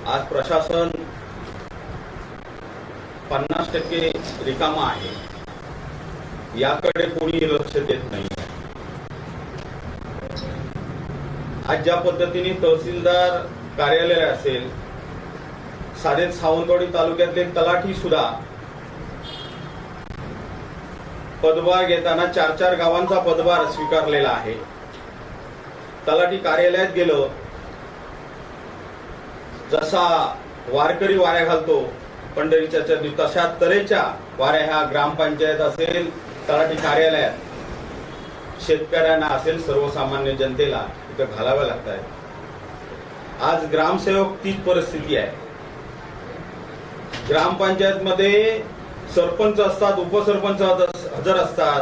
आज प्रशासन 50% रिकामा आहे, याकडे कोणी लक्ष देत नाही। आज ज्या पद्धतीने तहसीलदार कार्यालय असेल, साधे सावंतवाडी तालुक्यातले तलाठी सुद्धा पदभार घेताना 4-4 गावांचा पदभार स्वीकारलेला आहे। तलाठी कार्यालयात गेलो, जसा वारकरी वाऱ्या घालतो पंढरीच्या चरणी, तशा तऱ्हेच्या वाऱ्या ह्या ग्रामपंचायत असेल, तलाठी कार्यालयात शेतकऱ्यांना असेल, सर्वसामान्य जनतेला इथं घालाव्या लागत आहेत। आज ग्रामसेवक तीच परिस्थिती आहे। ग्रामपंचायत मध्ये सरपंच असतात, उपसरपंच हजर असतात,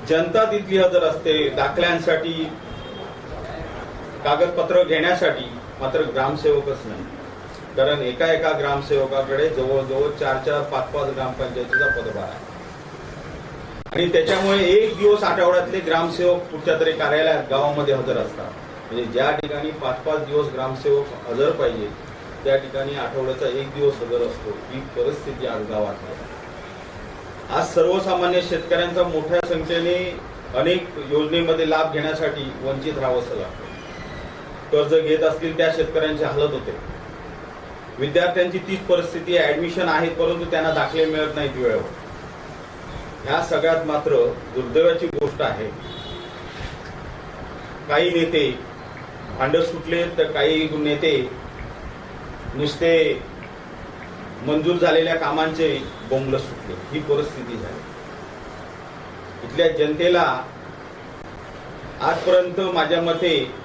जनता तिथली हजर असते दाखल्यांसाठी, कागदपत्र घेण्यासाठी, मात्र ग्रामसेवकच नाही। कारण एका ग्रामसेवकाकडे जवळजवळ 4-4, 5-5 ग्रामपंचायतीचा पदभार आहे आणि त्याच्यामुळे एक दिवस आठवड्यातले ग्रामसेवक कुठच्या तरी कार्यालयात गावामध्ये हजर असतात। म्हणजे ज्या ठिकाणी 5-5 दिवस ग्रामसेवक हजर पाहिजे त्या ठिकाणी आठवड्याचा एक दिवस हजर असतो। ही परिस्थिती आज गावात आहे। आज सर्वसामान्य शेतकऱ्यांचा मोठ्या संख्येने अनेक योजनेमध्ये लाभ घेण्यासाठी वंचित राहावंसं लागतं। कर्ज घेत असतील त्या शेतकऱ्यांची हालत होते। विद्यार्थ्यांची तीच परिस्थिती आहे, ऍडमिशन आहेत परंतु त्यांना दाखले मिळत नाहीत वेळेवर। ह्या सगळ्यात मात्र दुर्दैवाची गोष्ट आहे, काही नेते भांड सुटले तर काही नेते नुसते मंजूर झालेल्या कामांचे बोंबल सुटले। ही परिस्थिती झाली। इथल्या जनतेला आजपर्यंत माझ्या मते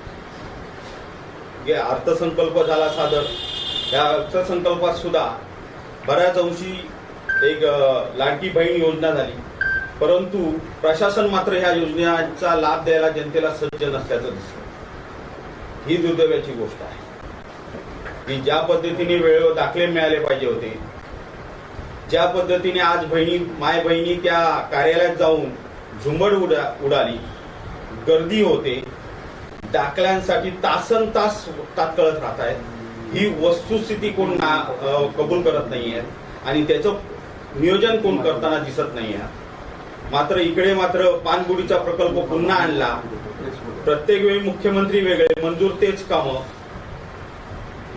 अर्थसंकल्प झाला सादर, या अर्थसंकल्पात सुद्धा बऱ्याच अंशी एक लाडकी बहीण योजना झाली, परंतु प्रशासन मात्र ह्या योजनेचा लाभ द्यायला जनतेला सज्ज नसल्याचं दिसतं। ही दुर्दैवाची गोष्ट आहे की ज्या पद्धतीने वेळेवर दाखले मिळाले पाहिजे होते, ज्या पद्धतीने आज माय बहिणी त्या कार्यालयात जाऊन झुंबड उडाली, गर्दी होते, दाखल्यांसाठी तासनतास तात्काळत राहत आहेत, ही वस्तुस्थिती कोण कबूल करत नाहीये आणि त्याचं नियोजन कोण करताना दिसत नाहीये। मात्र इकडे मात्र पानबुडीचा प्रकल्प पुन्हा आणला, प्रत्येक वेळी मुख्यमंत्री वेगळे, मंजूर तेच कामं,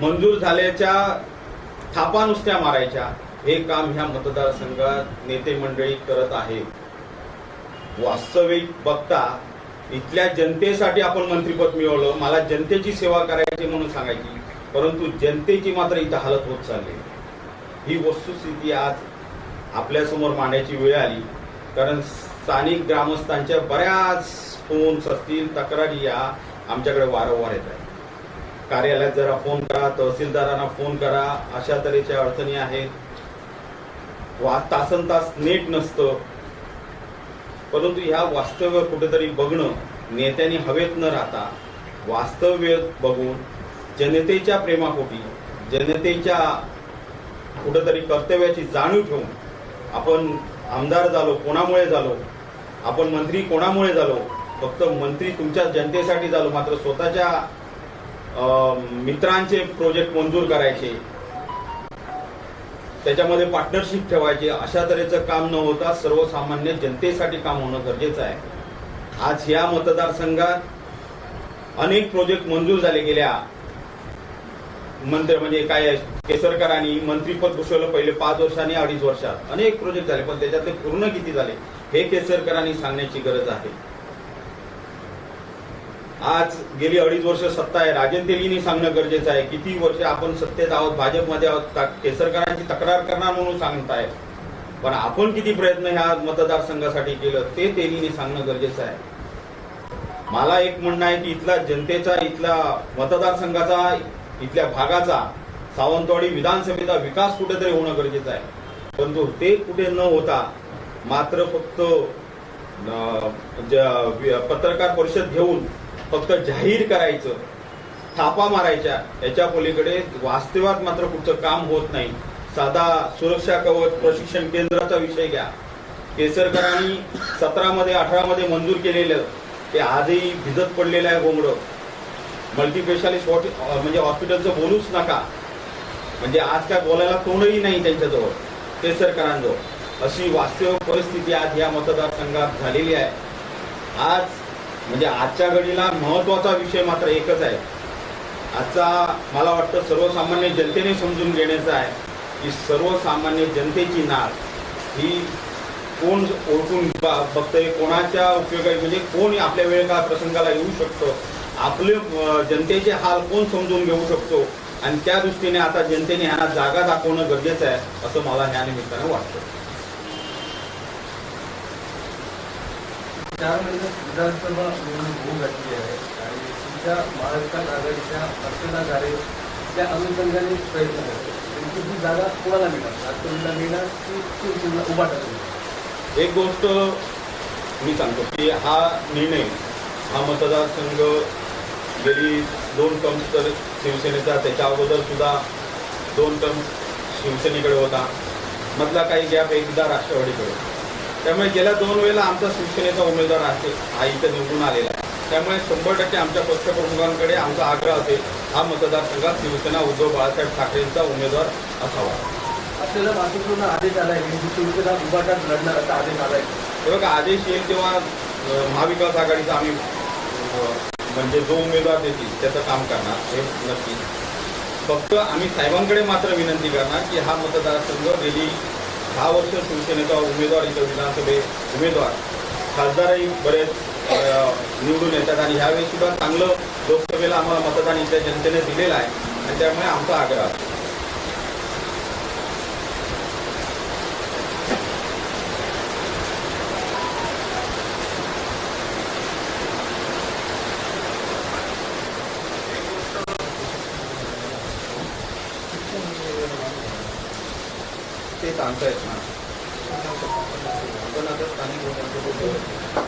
मंजूर झाल्याच्या थापा नुसत्या मारायच्या, हे काम ह्या मतदारसंघात नेते मंडळी करत आहेत। वास्तविक बघता इथल्या जनतेसाठी आपण मंत्रिपद मिळवलं, मला जनतेची सेवा करायची म्हणून सांगायची, परंतु जनतेची मात्र इथं हालत होत चालली। ही वस्तुस्थिती आज आपल्यासमोर मांडायची वेळ आली, कारण स्थानिक ग्रामस्थांच्या बऱ्याच फोन्स असतील, तक्रारी या आमच्याकडे वारंवार येत आहेत। कार्यालयात जरा फोन करा, तहसीलदारांना फोन करा, अशा तऱ्हेच्या अडचणी आहेत। तासनतास नेट नसतं, परंतु ह्या वास्तव्य कुठेतरी बघणं, नेत्यांनी हवेत न राहता वास्तव्य बघून जनतेच्या प्रेमापोटी, जनतेच्या कुठेतरी कर्तव्याची जाणीव ठेवून आपण आमदार झालो कोणामुळे झालो, आपण मंत्री कोणामुळे झालो, फक्त मंत्री तुमच्या जनतेसाठी झालो, मात्र स्वतःच्या मित्रांचे प्रोजेक्ट मंजूर करायचे, त्याच्यामध्ये पार्टनरशिप ठेवायची, अशा तऱ्हेचं काम न होता सर्वसामान्य जनतेसाठी काम होणं गरजेचं आहे। आज या मतदारसंघात अनेक प्रोजेक्ट मंजूर झाले गेल्या म्हणजे काय केसरकरांनी मंत्रीपद भूषवलं पहिले 5 वर्षांनी 2.5 वर्षात अनेक प्रोजेक्ट झाले, पण त्याच्यातले पूर्ण किती झाले हे केसरकरांनी सांगण्याची गरज आहे। आज गेली 2.5 वर्ष सत्ता आहे, राजन तेलींनी सांगणं गरजेचं आहे, किती वर्ष आपण सत्तेत आहोत, भाजपमध्ये आहोत, केसरकरांची तक्रार करणार म्हणून सांगताय, पण आपण किती प्रयत्न ह्या मतदारसंघासाठी केलं ते तेलींनी सांगणं गरजेचं आहे। मला एक म्हणणं आहे की इथला जनतेचा, इथला मतदारसंघाचा, इथल्या भागाचा, सावंतवाडी विधानसभेचा विकास कुठेतरी होणं गरजेचं आहे, परंतु ते कुठे न होता मात्र फक्त पत्रकार परिषद घेऊन फक्त जाहीर करायचं, थापा मारायच्या, याच्या पलीकडे वास्तवात मात्र कुठचं काम होत नाही। साधा सुरक्षा कवच प्रशिक्षण केंद्राचा विषय घ्या, केसरकरांनी 17मध्ये 18मध्ये मंजूर केलेलं ते आजही भिजत पडलेलं आहे गोंगडं। मल्टीस्पेशालिस्ट म्हणजे हॉस्पिटलचं बोलूच नका, म्हणजे आज काय बोलायला तोंडही नाही त्यांच्याजवळ, केसरकरांजवळ. अशी वास्तव परिस्थिती आज या मतदारसंघात झालेली आहे. आज म्हणजे आजच्या घडीला महत्त्वाचा विषय मात्र एकच आहे. आजचा मला वाटतं सर्वसामान्य जनतेने समजून घेण्याचा आहे की सर्वसामान्य जनतेची नाळ ही कोण ओळखून बघतंय, कोणाच्या उपयोगाची, म्हणजे कोण आपल्या वेळेकाळ प्रसंगाला येऊ शकतो, आपले जनतेचे हाल कोण समजून घेऊ शकतो, आणि त्या दृष्टीने आता जनतेने ह्यांना जागा दाखवणं गरजेचं आहे असं मला ह्या निमित्तानं वाटतं. 4 महिन्यात विधानसभा निवडणूक होऊ घातली आहे आणि तुमच्या महाविकास आघाडीच्या अर्चना गारे त्या अनुषंगाने प्रयत्न करतात. त्यांची ही जागा कोणाला मिळणार, राष्ट्रवादीला मिळणार की शिवसेनेला उभा टाकणार? एक गोष्ट मी सांगतो की हा निर्णय, हा मतदारसंघ गेली 2 टर्म्स तर शिवसेनेचा, त्याच्या अगोदर सुद्धा 2 टर्म्स शिवसेनेकडे होता, मधला काही गॅप एकदा राष्ट्रवादीकडे. त्यामुळे गेल्या 2 वेळेला आमचा शिवसेनेचा उमेदवार आहे हा इथं निवडून आलेला आहे. त्यामुळे 100% आमच्या पक्षप्रमुखांकडे आमचा आग्रह असेल, हा मतदारसंघात शिवसेना उद्धव बाळासाहेब ठाकरेंचा उमेदवार असावा. आपल्याला महत्त्वपूर्ण आदेश आला आहे की शिवसेना उभाटात लढणार असा आदेश आला आहे. हे बघा, आदेश येईल तेव्हा महाविकास आघाडीचा आम्ही म्हणजे जो उमेदवार देतील त्याचं काम करणार हे नक्की. फक्त आम्ही साहेबांकडे मात्र विनंती करणार की हा मतदारसंघ गेली 10 वर्ष शिवसेनेचा उमेदवार इथं विधानसभेत उमेदवार, खासदारही बरेच निवडून येतात आणि ह्यावेळी सुद्धा चांगलं लोकसभेला आम्हाला मतदान इथल्या जनतेने दिलेलं आहे आणि त्यामुळे आमचा आग्रह आहे. ते सांगता येत ना, पण आता स्थानिक लोकांचं